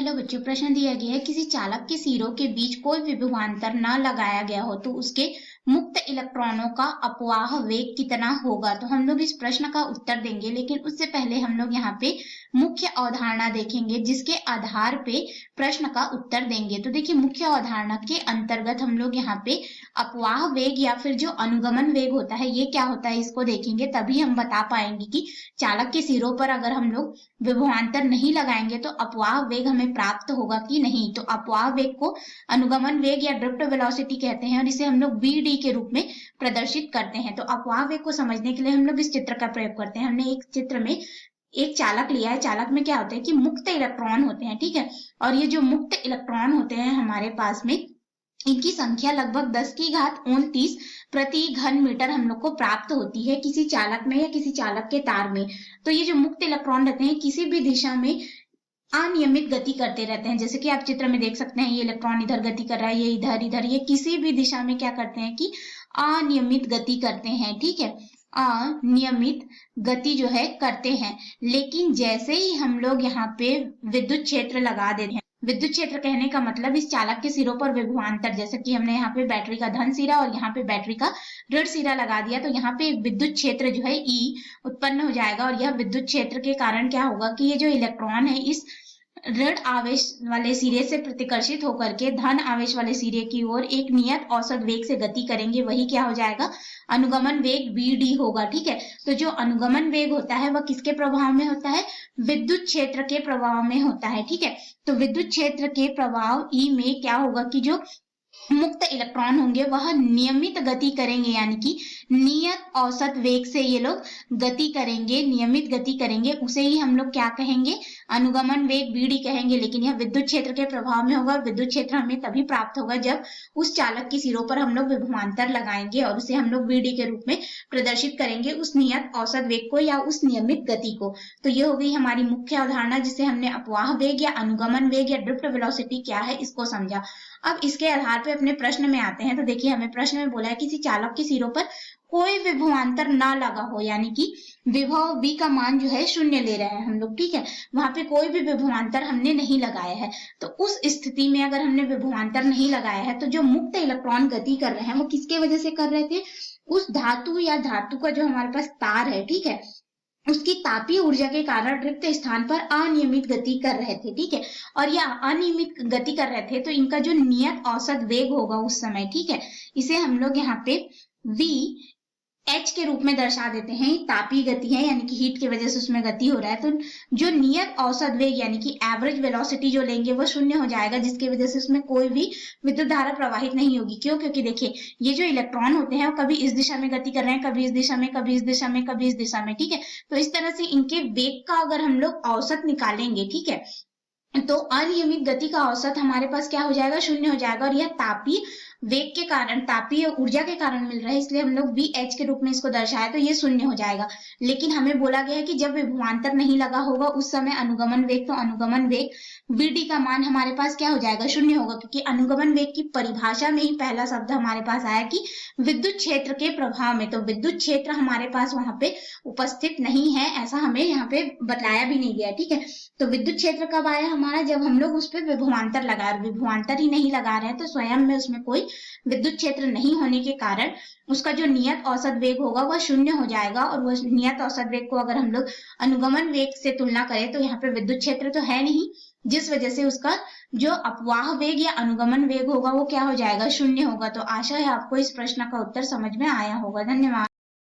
Hello बच्चों, प्रश्न दिया गया है किसी चालक के सिरों के बीच कोई भी विभवांतर न लगाया गया हो तो उसके मुक्त इलेक्ट्रॉनों का अपवाह वेग कितना होगा। तो हम लोग इस प्रश्न का उत्तर देंगे, लेकिन उससे पहले हम लोग यहाँ पे मुख्य अवधारणा देखेंगे जिसके आधार पे प्रश्न का उत्तर देंगे। तो देखिए, मुख्य अवधारणा के अंतर्गत हम लोग यहाँ पे अपवाह वेग या फिर जो अनुगमन वेग होता है ये क्या होता है इसको देखेंगे, तभी हम बता पाएंगे कि चालक के सिरों पर अगर हम लोग विभवांतर नहीं लगाएंगे तो अपवाह वेग हमें प्राप्त होगा कि नहीं। तो अपवाह वेग को अनुगमन वेग या ड्रिफ्ट वेलोसिटी कहते हैं और इसे हम लोग vd के रूप में प्रदर्शित करते हैं। तो अपवाह वेग को समझने के लिए हम लोग इस चित्र का प्रयोग करते हैं। हमने एक चित्र में एक चालक लिया है। चालक में क्या होता है कि मुक्त इलेक्ट्रॉन होते हैं, ठीक है। और ये जो मुक्त इलेक्ट्रॉन होते हैं हमारे पास में, इनकी संख्या लगभग 10⁻29 प्रति घन मीटर हम लोग को प्राप्त होती है किसी चालक में या किसी चालक के तार में। तो ये जो मुक्त इलेक्ट्रॉन रहते हैं किसी भी दिशा में अनियमित गति करते रहते हैं। जैसे कि आप चित्र में देख सकते हैं, ये इलेक्ट्रॉन इधर गति कर रहा है, ये इधर इधर, ये किसी भी दिशा में क्या करते हैं कि अनियमित गति करते हैं, ठीक है। अनियमित गति जो है करते हैं। लेकिन जैसे ही हम लोग यहाँ पे विद्युत क्षेत्र लगा देते हैं, विद्युत क्षेत्र कहने का मतलब इस चालक के सिरों पर विभवांतर, जैसे कि हमने यहाँ पे बैटरी का धन सिरा और यहाँ पे बैटरी का ऋण सिरा लगा दिया, तो यहाँ पे विद्युत क्षेत्र जो है E उत्पन्न हो जाएगा। और यह विद्युत क्षेत्र के कारण क्या होगा कि ये जो इलेक्ट्रॉन है इस ऋण आवेश वाले सिरे से प्रतिकर्षित होकर के धन आवेश वाले सिरे की ओर एक नियत औसत वेग से गति करेंगे। वही क्या हो जाएगा, अनुगमन वेग vd होगा, ठीक है। तो जो अनुगमन वेग होता है वह किसके प्रभाव में होता है, विद्युत क्षेत्र के प्रभाव में होता है, ठीक है। तो विद्युत क्षेत्र के प्रभाव E में क्या होगा कि जो मुक्त इलेक्ट्रॉन होंगे वह नियमित गति करेंगे, यानी कि नियत औसत वेग से ये लोग गति करेंगे, नियमित गति करेंगे। उसे ही हम लोग क्या कहेंगे, अनुगमन वेग vd कहेंगे। लेकिन यह विद्युत क्षेत्र के प्रभाव में होगा और विद्युत क्षेत्र हमें तभी प्राप्त होगा जब उस चालक की सिरों पर हम लोग विभवांतर लगाएंगे और उसे हम लोग vd के रूप में प्रदर्शित करेंगे, उस नियत औसत वेग को या उस नियमित गति को। तो ये हो गई हमारी मुख्य अवधारणा जिसे हमने अपवाह वेग या अनुगमन वेग या ड्रिफ्ट वेलोसिटी क्या है इसको समझा। अब इसके आधार पे अपने प्रश्न में आते हैं। तो देखिए, हमें प्रश्न में बोला है किसी चालक के सिरों पर कोई विभवांतर ना लगा हो, यानी कि विभव v का मान जो है 0 ले रहे हैं हम लोग, ठीक है। वहां पे कोई भी विभवांतर हमने नहीं लगाया है। तो उस स्थिति में अगर हमने विभवांतर नहीं लगाया है तो जो मुक्त इलेक्ट्रॉन गति कर रहे हैं वो किसके वजह से कर रहे थे, उस धातु या धातु का जो हमारे पास तार है, ठीक है, उसकी तापीय ऊर्जा के कारण रिक्त स्थान पर अनियमित गति कर रहे थे, ठीक है। और यह अनियमित गति कर रहे थे तो इनका जो नियत औसत वेग होगा उस समय, ठीक है, इसे हम लोग यहाँ पे v h के रूप में दर्शा देते हैं। तापीय गति है यानी कि हीट की वजह से उसमें गति हो रहा है। तो जो नियत औसत वेग यानी कि एवरेज वेलोसिटी जो लेंगे वो 0 हो जाएगा, जिसकी वजह से उसमें कोई भी विद्युत धारा प्रवाहित नहीं होगी। क्यों, क्योंकि देखिए ये जो इलेक्ट्रॉन होते हैं वो कभी इस दिशा में गति कर रहे हैं, कभी इस दिशा में, कभी इस दिशा में, कभी इस दिशा में, ठीक है। तो इस तरह से इनके वेग का अगर हम लोग औसत निकालेंगे, ठीक है, तो अनियमित गति का औसत हमारे पास क्या हो जाएगा, 0 हो जाएगा। और यह तापीय वेग के कारण, तापीय ऊर्जा के कारण मिल रहा है, इसलिए हम लोग VH के रूप में इसको दर्शाया तो ये 0 हो जाएगा। लेकिन हमें बोला गया है कि जब विभवांतर नहीं लगा होगा उस समय अनुगमन वेग, तो अनुगमन वेग vd का मान हमारे पास क्या हो जाएगा, 0 होगा। क्योंकि अनुगमन वेग की परिभाषा में ही पहला शब्द हमारे पास आया कि विद्युत क्षेत्र के प्रभाव में। तो विद्युत क्षेत्र हमारे पास वहां पे उपस्थित नहीं है, ऐसा हमें यहाँ पे बताया भी नहीं गया, ठीक है। तो विद्युत क्षेत्र कब आया हमारा, जब हम लोग उस पर विभवांतर लगा, विभवांतर ही नहीं लगा रहे हैं तो स्वयं में उसमें कोई विद्युत क्षेत्र नहीं होने के कारण उसका जो नियत औसत वेग होगा वह 0 हो जाएगा। और वह नियत औसत वेग को अगर हम लोग अनुगमन वेग से तुलना करें तो यहाँ पे विद्युत क्षेत्र तो है नहीं, जिस वजह से उसका जो अपवाह वेग या अनुगमन वेग होगा वो क्या हो जाएगा, 0 होगा। तो आशा है आपको इस प्रश्न का उत्तर समझ में आया होगा। धन्यवाद।